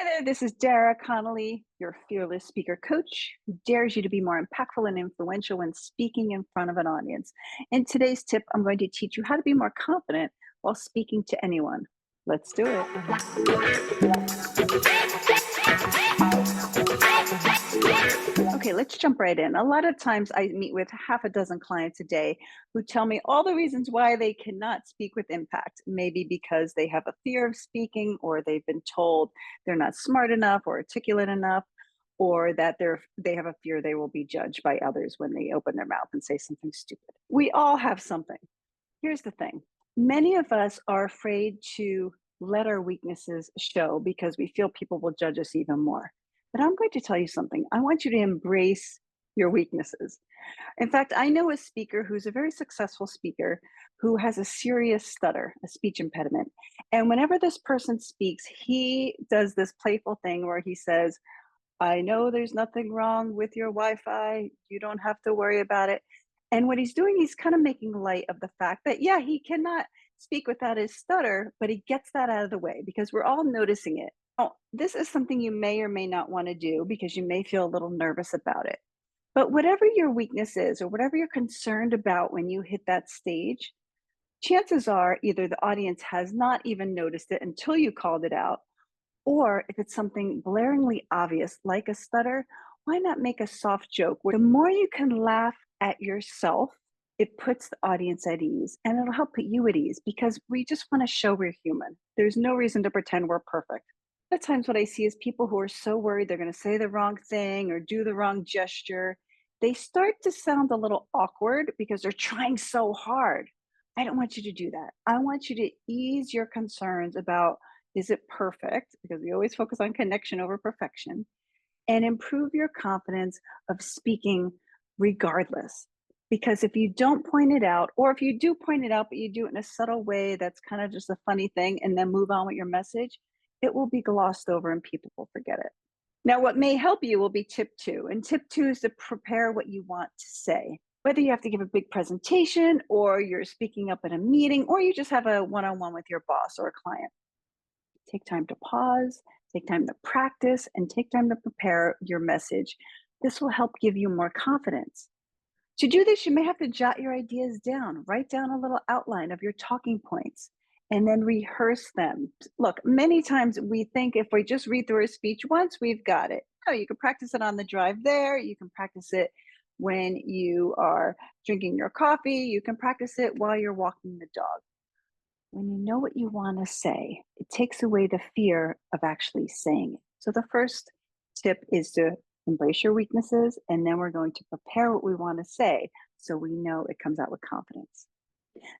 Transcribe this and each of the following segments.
There, this is Dara Connolly, your fearless speaker coach who dares you to be more impactful and influential when speaking in front of an audience. In today's tip, I'm going to teach you how to be more confident while speaking to anyone. Let's do it. Okay, let's jump right in. A lot of times I meet with half a dozen clients a day who tell me all the reasons why they cannot speak with impact. Maybe because they have a fear of speaking, or they've been told they're not smart enough or articulate enough, or that they have a fear they will be judged by others when they open their mouth and say something stupid. We all have something. Here's the thing. Many of us are afraid to let our weaknesses show because we feel people will judge us even more. But I'm going to tell you something. I want you to embrace your weaknesses. In fact, I know a speaker who's a very successful speaker who has a serious stutter, a speech impediment. And whenever this person speaks, he does this playful thing where he says, I know there's nothing wrong with your Wi-Fi. You don't have to worry about it. And what he's doing, he's kind of making light of the fact that, yeah, he cannot speak without his stutter, but he gets that out of the way because we're all noticing it. Oh, this is something you may or may not want to do because you may feel a little nervous about it. But whatever your weakness is or whatever you're concerned about when you hit that stage, chances are either the audience has not even noticed it until you called it out, or if it's something blaringly obvious like a stutter, why not make a soft joke where the more you can laugh at yourself, it puts the audience at ease and it'll help put you at ease because we just want to show we're human. There's no reason to pretend we're perfect. At times what I see is people who are so worried they're going to say the wrong thing or do the wrong gesture. They start to sound a little awkward because they're trying so hard. I don't want you to do that. I want you to ease your concerns about, is it perfect? Because we always focus on connection over perfection, and improve your confidence of speaking regardless. Because if you don't point it out, or if you do point it out, but you do it in a subtle way that's kind of just a funny thing and then move on with your message, it will be glossed over and people will forget it. Now, what may help you will be tip two. And tip two is to prepare what you want to say. Whether you have to give a big presentation, or you're speaking up at a meeting, or you just have a one-on-one with your boss or a client. Take time to pause, take time to practice, and take time to prepare your message. This will help give you more confidence. To do this, you may have to jot your ideas down, write down a little outline of your talking points, and then rehearse them. Look, many times we think if we just read through a speech once, we've got it. No, you can practice it on the drive there. You can practice it when you are drinking your coffee. You can practice it while you're walking the dog. When you know what you want to say, it takes away the fear of actually saying it. So the first tip is to embrace your weaknesses, and then we're going to prepare what we want to say so we know it comes out with confidence.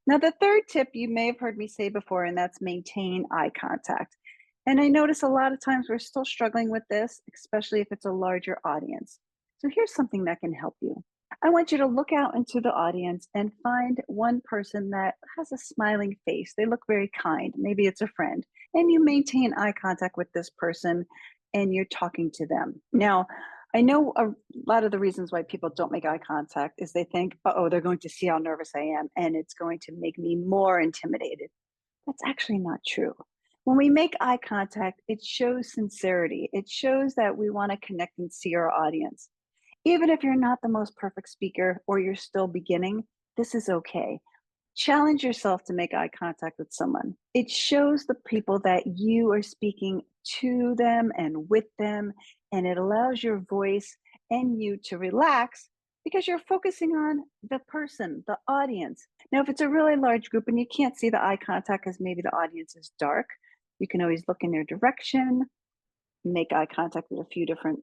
Now, the third tip you may have heard me say before, and that's maintain eye contact. And I notice a lot of times we're still struggling with this, especially if it's a larger audience. So here's something that can help you. I want you to look out into the audience and find one person that has a smiling face. They look very kind. Maybe it's a friend. And you maintain eye contact with this person and you're talking to them. Now, I know a lot of the reasons why people don't make eye contact is they think, oh, they're going to see how nervous I am and it's going to make me more intimidated. That's actually not true. When we make eye contact, it shows sincerity. It shows that we want to connect and see our audience. Even if you're not the most perfect speaker or you're still beginning, this is okay. Challenge yourself to make eye contact with someone. It shows the people that you are speaking to them and with them, and it allows your voice and you to relax because you're focusing on the person, the audience. Now, if it's a really large group and you can't see the eye contact because maybe the audience is dark, you can always look in their direction, make eye contact with a few different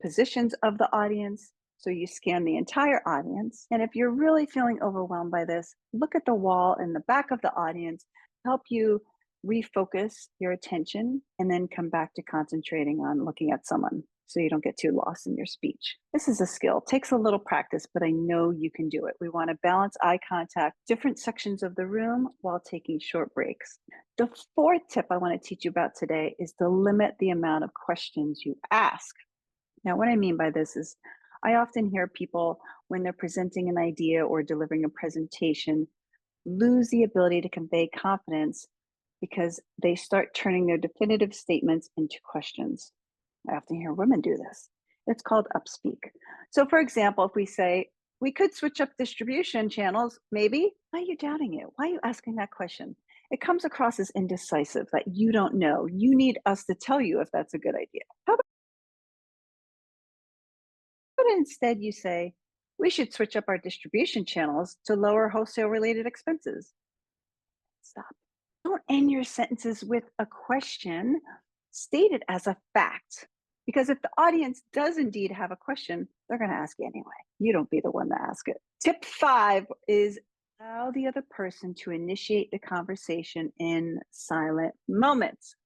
positions of the audience. So you scan the entire audience. And if you're really feeling overwhelmed by this, look at the wall in the back of the audience, help you refocus your attention, and then come back to concentrating on looking at someone so you don't get too lost in your speech. This is a skill. It takes a little practice, but I know you can do it. We want to balance eye contact, different sections of the room while taking short breaks. The fourth tip I want to teach you about today is to limit the amount of questions you ask. Now, what I mean by this is I often hear people when they're presenting an idea or delivering a presentation lose the ability to convey confidence because they start turning their definitive statements into questions. I often hear women do this. It's called upspeak. So, for example, if we say, we could switch up distribution channels, maybe. Why are you doubting it? Why are you asking that question? It comes across as indecisive, that you don't know. You need us to tell you if that's a good idea. How about instead you say, we should switch up our distribution channels to lower wholesale related expenses? Stop. Don't end your sentences with a question. State it as a fact. Because if the audience does indeed have a question, they're going to ask you anyway. You don't be the one to ask it. Tip 5 is allow the other person to initiate the conversation in silent moments.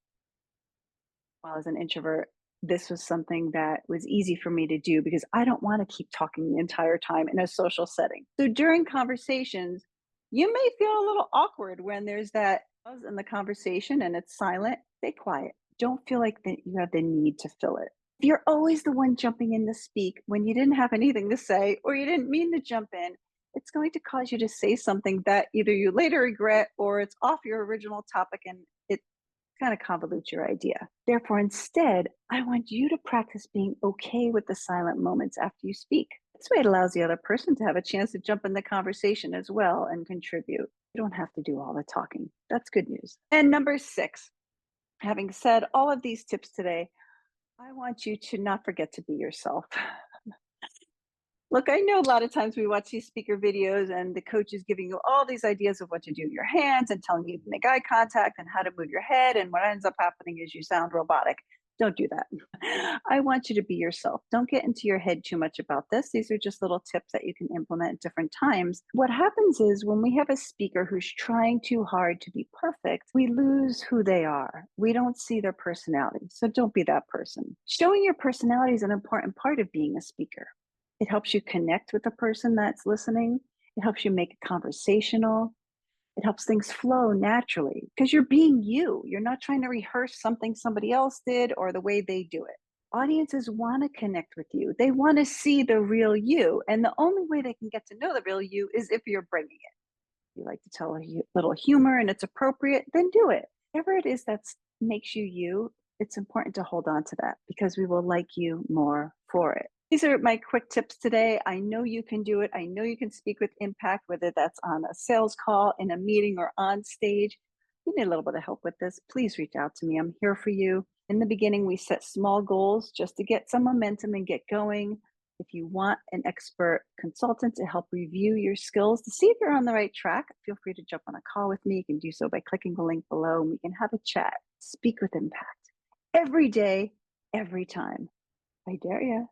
Well, as an introvert, this was something that was easy for me to do because I don't want to keep talking the entire time in a social setting. So during conversations, you may feel a little awkward when there's that pause in the conversation and it's silent. Stay quiet. Don't feel like that you have the need to fill it. If you're always the one jumping in to speak when you didn't have anything to say or you didn't mean to jump in, it's going to cause you to say something that either you later regret or it's off your original topic and it kind of convolutes your idea. Therefore, instead, I want you to practice being okay with the silent moments after you speak. This way, it allows the other person to have a chance to jump in the conversation as well and contribute. You don't have to do all the talking. That's good news. And number 6, having said all of these tips today, I want you to not forget to be yourself. Look, I know a lot of times we watch these speaker videos and the coach is giving you all these ideas of what to do with your hands and telling you to make eye contact and how to move your head. And what ends up happening is you sound robotic. Don't do that. I want you to be yourself. Don't get into your head too much about this. These are just little tips that you can implement at different times. What happens is when we have a speaker who's trying too hard to be perfect, we lose who they are. We don't see their personality. So don't be that person. Showing your personality is an important part of being a speaker. It helps you connect with the person that's listening. It helps you make it conversational. It helps things flow naturally because you're being you. You're not trying to rehearse something somebody else did or the way they do it. Audiences want to connect with you. They want to see the real you. And the only way they can get to know the real you is if you're bringing it. If you like to tell a little humor and it's appropriate, then do it. Whatever it is that makes you you, it's important to hold on to that because we will like you more for it. These are my quick tips today. I know you can do it. I know you can speak with impact, whether that's on a sales call, in a meeting, or on stage. If you need a little bit of help with this, please reach out to me. I'm here for you. In the beginning, we set small goals just to get some momentum and get going. If you want an expert consultant to help review your skills to see if you're on the right track, feel free to jump on a call with me. You can do so by clicking the link below and we can have a chat. Speak with impact every day, every time. I dare you.